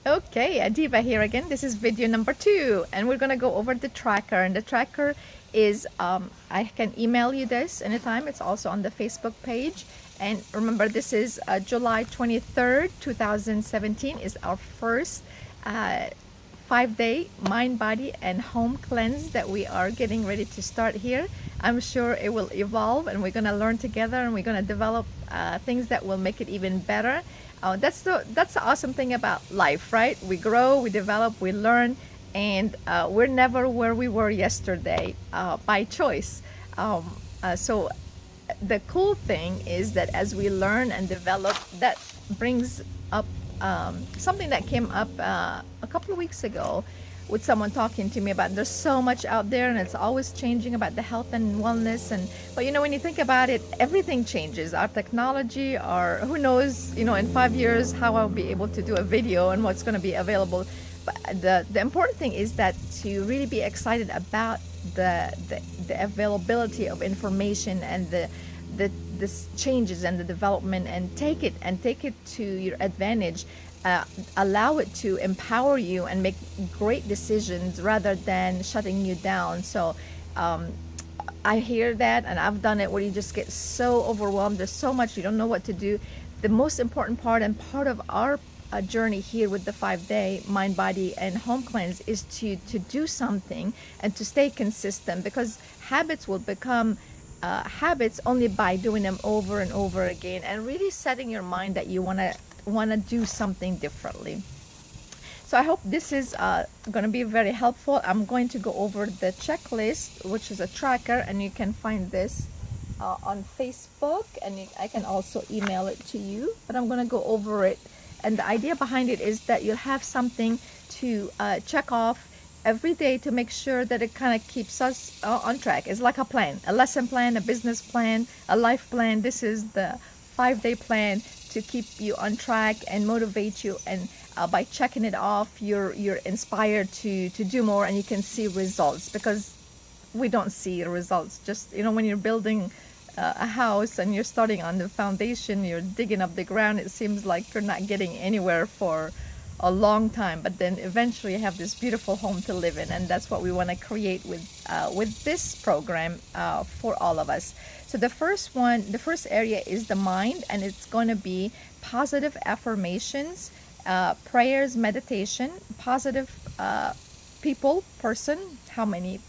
Okay, Adiba here again. This is video number 2, and we're gonna go over the tracker. And the tracker is, I can email you this anytime. It's also on the Facebook page. And remember, this is July 23rd, 2017 is our first 5-day mind, body, and home cleanse that we are getting ready to start here. I'm sure it will evolve, and we're gonna learn together, and we're gonna develop things that will make it even better. That's the awesome thing about life, right? We grow, we develop, we learn, and we're never where we were yesterday by choice. So the cool thing is that as we learn and develop, that brings up something that came up a couple of weeks ago with someone talking to me about there's so much out there and it's always changing about the health and wellness. And but you know, when you think about it, everything changes. Our technology, or who knows, you know, in 5 years how I'll be able to do a video and what's going to be available. But the important thing is that to really be excited about the availability of information and the changes and the development, and take it to your advantage. Allow it to empower you and make great decisions rather than shutting you down. So I hear that, and I've done it, where you just get so overwhelmed. There's so much, you don't know what to do. The most important part, and part of our journey here with the 5-day mind, body, and home cleanse, is to do something and to stay consistent, because habits will become habits only by doing them over and over again, and really setting your mind that you want to do something differently. So I hope this is going to be very helpful. I'm going to go over the checklist, which is a tracker, and you can find this on Facebook, and I can also email it to you, but I'm going to go over it. And the idea behind it is that you'll have something to check off every day to make sure that it kind of keeps us on track. It's like a plan, a lesson plan, a business plan, a life plan. This is the 5-day plan to keep you on track and motivate you. And by checking it off, you're inspired to do more, and you can see results, because we don't see results. Just, you know, when you're building a house and you're starting on the foundation, you're digging up the ground, it seems like you're not getting anywhere for a long time, but then eventually you have this beautiful home to live in. And that's what we want to create with this program for all of us. So the first area is the mind, and it's going to be positive affirmations, prayers, meditation, positive person, how many,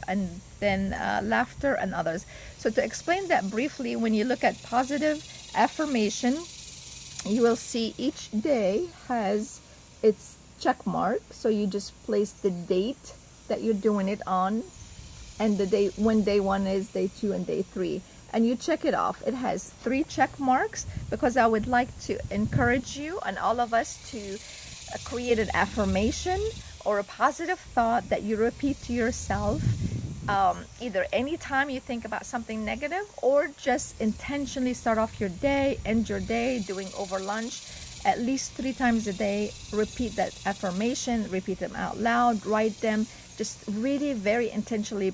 and then laughter and others. So to explain that briefly, when you look at positive affirmation, you will see each day has its check mark. So you just place the date that you're doing it on, and the day, when day 1 is, day 2, and day 3, and you check it off. It has 3 check marks, because I would like to encourage you and all of us to create an affirmation or a positive thought that you repeat to yourself, either anytime you think about something negative, or just intentionally start off your day, end your day, doing over lunch. At least 3 times a day, repeat that affirmation, repeat them out loud, write them. Just really very intentionally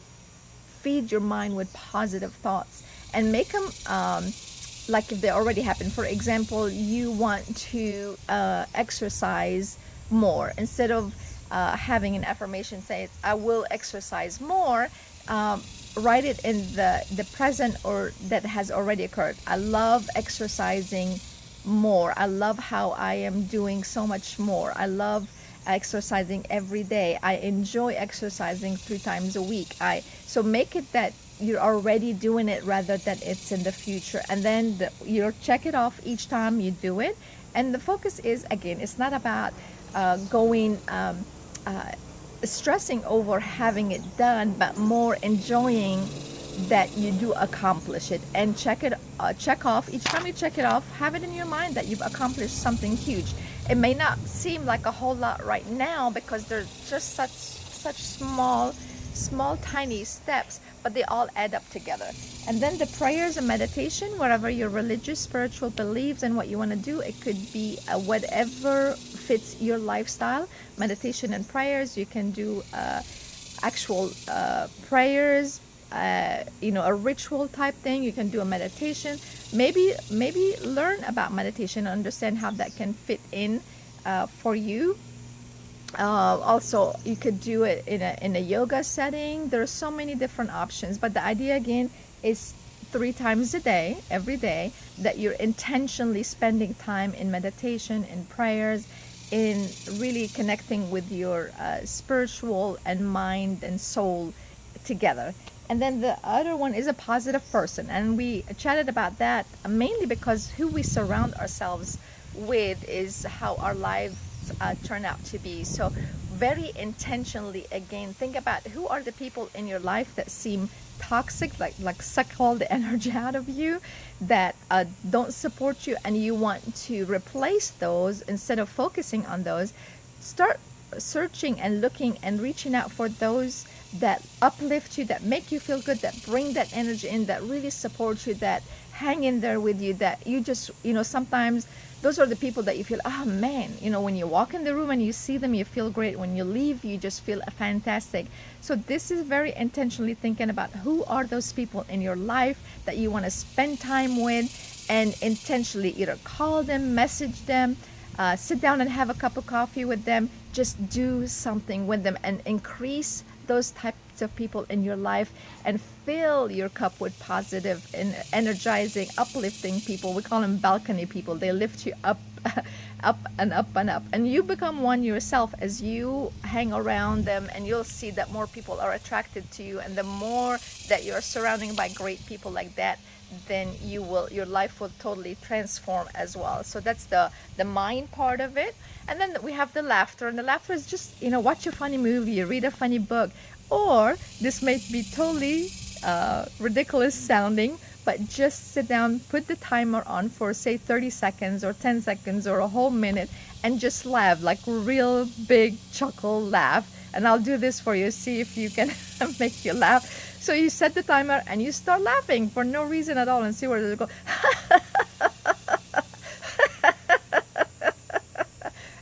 feed your mind with positive thoughts, and make them like if they already happened. For example, you want to exercise more. Instead of having an affirmation say, I will exercise more, write it in the present, or that has already occurred. I love exercising more. I love how I am doing so much more. I love exercising every day. I enjoy exercising 3 times a week. So make it that you're already doing it, rather than it's in the future. And then you'll check it off each time you do it. And the focus is, again, it's not about stressing over having it done, but more enjoying that you do accomplish it, and check off each time you check it off. Have it in your mind that you've accomplished something huge. It may not seem like a whole lot right now, because they're just such small tiny steps, but they all add up together. And then the prayers and meditation, whatever your religious, spiritual beliefs and what you want to do, it could be whatever fits your lifestyle. Meditation and prayers, you can do actual prayers, a ritual type thing. You can do a meditation, maybe learn about meditation and understand how that can fit in for you. Also, you could do it in a yoga setting. There are so many different options, but the idea again is 3 times a day, every day, that you're intentionally spending time in meditation, in prayers, in really connecting with your spiritual and mind and soul together. And then the other one is a positive person, and we chatted about that mainly because who we surround ourselves with is how our lives turn out to be. So very intentionally, again, think about who are the people in your life that seem toxic, like suck all the energy out of you, that don't support you, and you want to replace those. Instead of focusing on those, start searching and looking and reaching out for those that uplift you, that make you feel good, that bring that energy in, that really support you, that hang in there with you, that you just, sometimes those are the people that you feel, oh man, when you walk in the room and you see them, you feel great. When you leave, you just feel fantastic. So this is very intentionally thinking about who are those people in your life that you want to spend time with, and intentionally either call them, message them, sit down and have a cup of coffee with them. Just do something with them and increase those types of people in your life, and fill your cup with positive and energizing, uplifting people. We call them balcony people. They lift you up, up and up and up, and you become one yourself as you hang around them, and you'll see that more people are attracted to you. And the more that you're surrounding by great people like that, then your life will totally transform as well. So that's the mind part of it. And then we have the laughter, and the laughter is just watch a funny movie, read a funny book, or this may be totally ridiculous sounding, but just sit down, put the timer on for say 30 seconds or 10 seconds or a whole minute, and just laugh, like real big chuckle laugh. And I'll do this for you, see if you can make you laugh. So you set the timer and you start laughing for no reason at all, and see where it goes.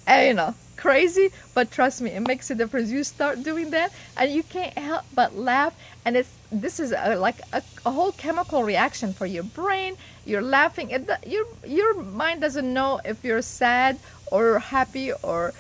And crazy, but trust me, it makes a difference. You start doing that and you can't help but laugh, and this is like a whole chemical reaction for your brain. You're laughing, your mind doesn't know if you're sad or happy or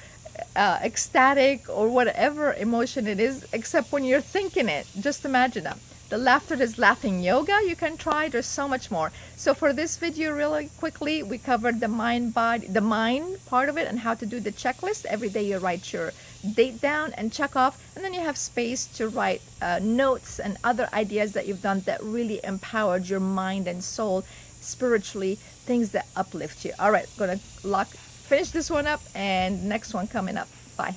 ecstatic or whatever emotion it is, except when you're thinking it. Just imagine that. The laughter is laughing yoga. You can try. There's so much more. So for this video, really quickly, we covered the mind part of it, and how to do the checklist. Every day you write your date down and check off, and then you have space to write notes and other ideas that you've done that really empowered your mind and soul spiritually, things that uplift you. All right, gonna finish this one up, and next one coming up. Bye.